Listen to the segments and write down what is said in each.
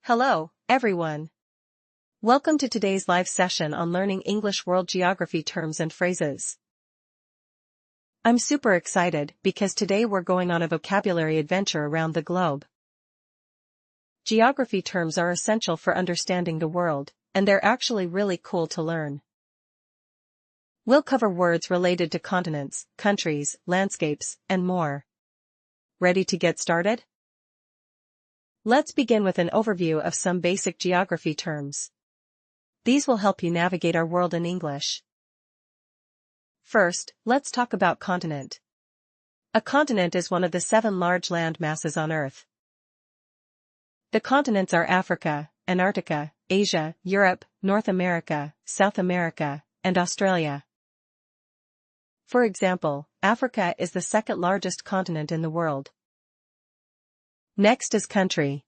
Hello, everyone. Welcome to today's live session on learning English World Geography terms and phrases. I'm super excited because today we're going on a vocabulary adventure around the globe. Geography terms are essential for understanding the world, and they're actually really cool to learn. We'll cover words related to continents, countries, landscapes, and more. Ready to get started? Let's begin with an overview of some basic geography terms. These will help you navigate our world in English. First, let's talk about continent. A continent is one of the 7 large land masses on Earth. The continents are Africa, Antarctica, Asia, Europe, North America, South America, and Australia. For example, Africa is the second largest continent in the world. Next is country.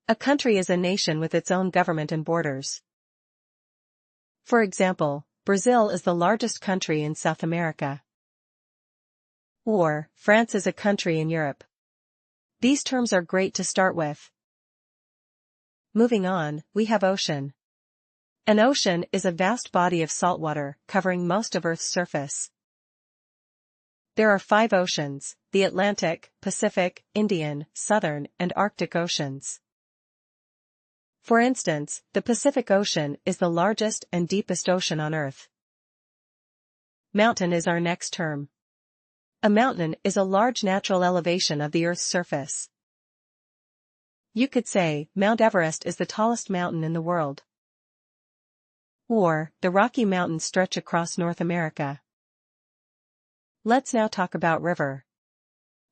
A country is a nation with its own government and borders. For example, Brazil is the largest country in South America. Or, France is a country in Europe. These terms are great to start with. Moving on, we have ocean. An ocean is a vast body of salt water covering most of Earth's surface. There are 5 oceans: the Atlantic, Pacific, Indian, Southern, and Arctic oceans. For instance, the Pacific Ocean is the largest and deepest ocean on Earth. Mountain is our next term. A mountain is a large natural elevation of the Earth's surface. You could say, Mount Everest is the tallest mountain in the world. Or, the Rocky Mountains stretch across North America. Let's now talk about river.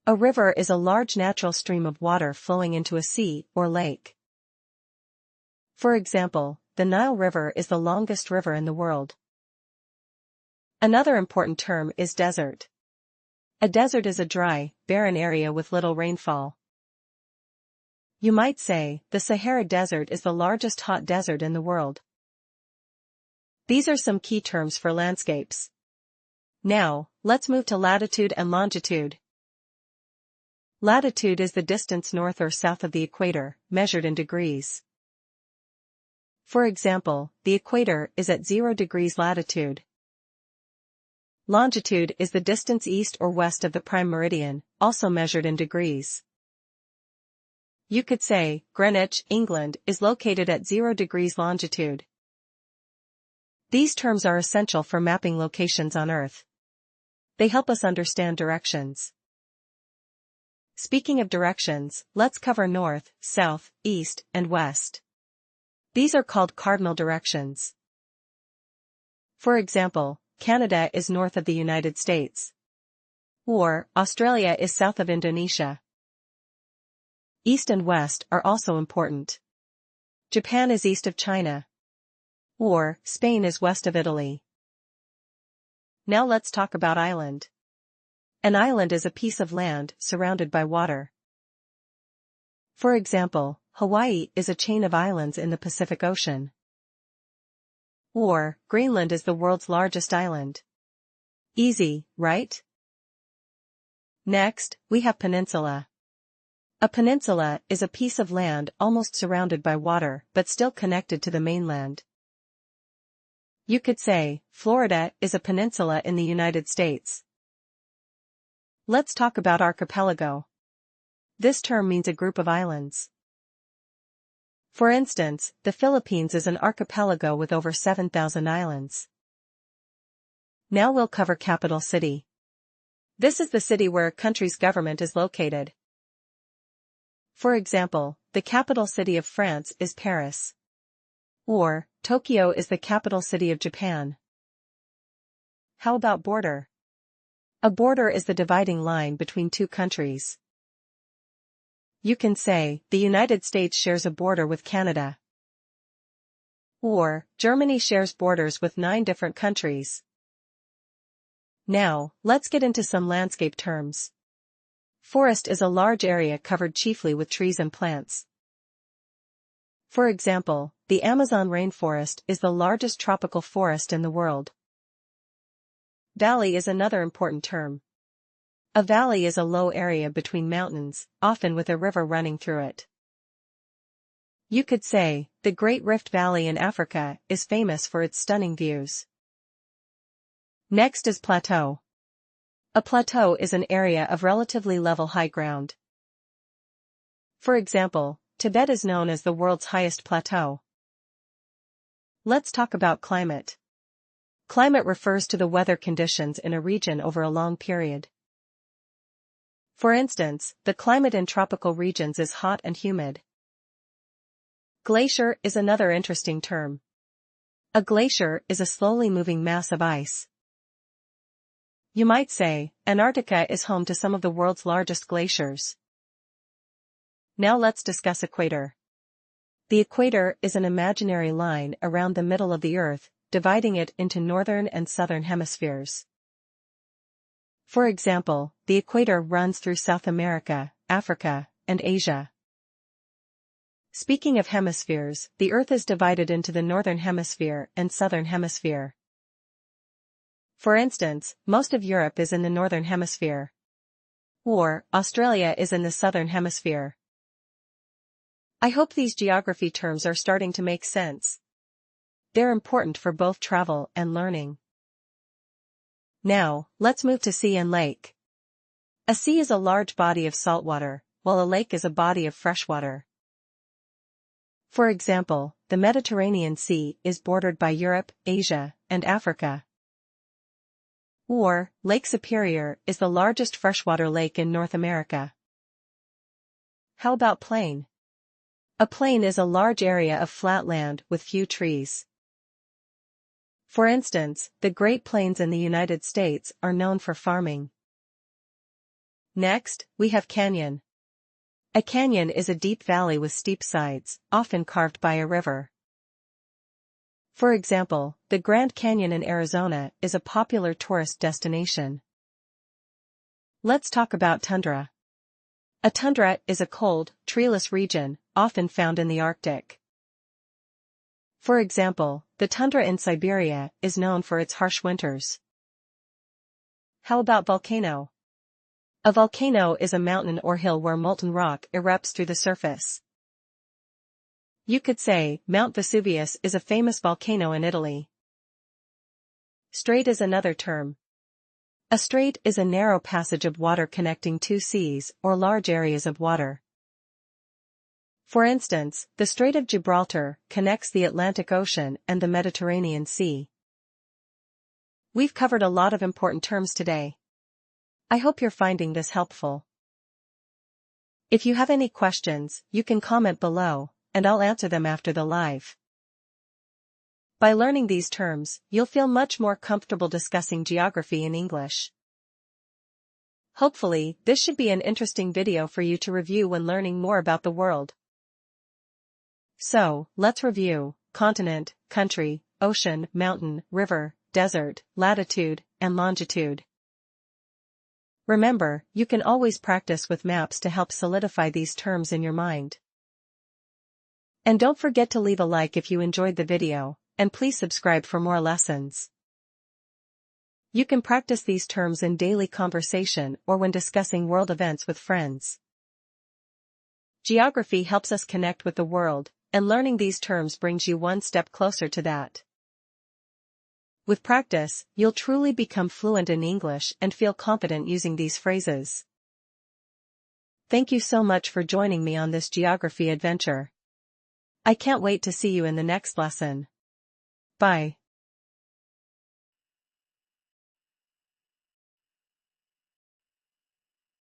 A river is a large natural stream of water flowing into a sea or lake. For example, the Nile River is the longest river in the world. Another important term is desert. A desert is a dry, barren area with little rainfall. You might say, the Sahara Desert is the largest hot desert in the world. These are some key terms for landscapes. Now, let's move to latitude and longitude. Latitude is the distance north or south of the equator, measured in degrees. For example, the equator is at 0 degrees latitude. Longitude is the distance east or west of the prime meridian, also measured in degrees. You could say, Greenwich, England, is located at 0 degrees longitude. These terms are essential for mapping locations on Earth. They help us understand directions. Speaking of directions, let's cover north, south, east, and west. These are called cardinal directions. For example, Canada is north of the United States. Or, Australia is south of Indonesia. East and west are also important. Japan is east of China. Or, Spain is west of Italy. Now let's talk about island. An island is a piece of land surrounded by water. For example, Hawaii is a chain of islands in the Pacific Ocean. Or, Greenland is the world's largest island. Easy, right? Next, we have peninsula. A peninsula is a piece of land almost surrounded by water but still connected to the mainland. You could say, Florida is a peninsula in the United States. Let's talk about archipelago. This term means a group of islands. For instance, the Philippines is an archipelago with over 7,000 islands. Now we'll cover capital city. This is the city where a country's government is located. For example, the capital city of France is Paris. Or, Tokyo is the capital city of Japan. How about border? A border is the dividing line between 2 countries. You can say, the United States shares a border with Canada. Or, Germany shares borders with 9 different countries. Now, let's get into some landscape terms. Forest is a large area covered chiefly with trees and plants. For example, the Amazon rainforest is the largest tropical forest in the world. Valley is another important term. A valley is a low area between mountains, often with a river running through it. You could say, the Great Rift Valley in Africa is famous for its stunning views. Next is plateau. A plateau is an area of relatively level high ground. For example, Tibet is known as the world's highest plateau. Let's talk about climate. Climate refers to the weather conditions in a region over a long period. For instance, the climate in tropical regions is hot and humid. Glacier is another interesting term. A glacier is a slowly moving mass of ice. You might say, Antarctica is home to some of the world's largest glaciers. Now let's discuss equator. The equator is an imaginary line around the middle of the Earth, dividing it into northern and southern hemispheres. For example, the equator runs through South America, Africa, and Asia. Speaking of hemispheres, the Earth is divided into the northern hemisphere and southern hemisphere. For instance, most of Europe is in the northern hemisphere. Or, Australia is in the southern hemisphere. I hope these geography terms are starting to make sense. They're important for both travel and learning. Now, let's move to sea and lake. A sea is a large body of salt water, while a lake is a body of fresh water. For example, the Mediterranean Sea is bordered by Europe, Asia, and Africa. Or, Lake Superior is the largest freshwater lake in North America. How about plain? A plain is a large area of flat land with few trees. For instance, the Great Plains in the United States are known for farming. Next, we have canyon. A canyon is a deep valley with steep sides, often carved by a river. For example, the Grand Canyon in Arizona is a popular tourist destination. Let's talk about tundra. A tundra is a cold, treeless region, often found in the Arctic. For example, the tundra in Siberia is known for its harsh winters. How about volcano? A volcano is a mountain or hill where molten rock erupts through the surface. You could say, Mount Vesuvius is a famous volcano in Italy. Strait is another term. A strait is a narrow passage of water connecting two seas or large areas of water. For instance, the Strait of Gibraltar connects the Atlantic Ocean and the Mediterranean Sea. We've covered a lot of important terms today. I hope you're finding this helpful. If you have any questions, you can comment below, and I'll answer them after the live. By learning these terms, you'll feel much more comfortable discussing geography in English. Hopefully, this should be an interesting video for you to review when learning more about the world. So, let's review: continent, country, ocean, mountain, river, desert, latitude, and longitude. Remember, you can always practice with maps to help solidify these terms in your mind. And don't forget to leave a like if you enjoyed the video, and please subscribe for more lessons. You can practice these terms in daily conversation or when discussing world events with friends. Geography helps us connect with the world, and learning these terms brings you one step closer to that. With practice, you'll truly become fluent in English and feel confident using these phrases. Thank you so much for joining me on this geography adventure. I can't wait to see you in the next lesson. Bye.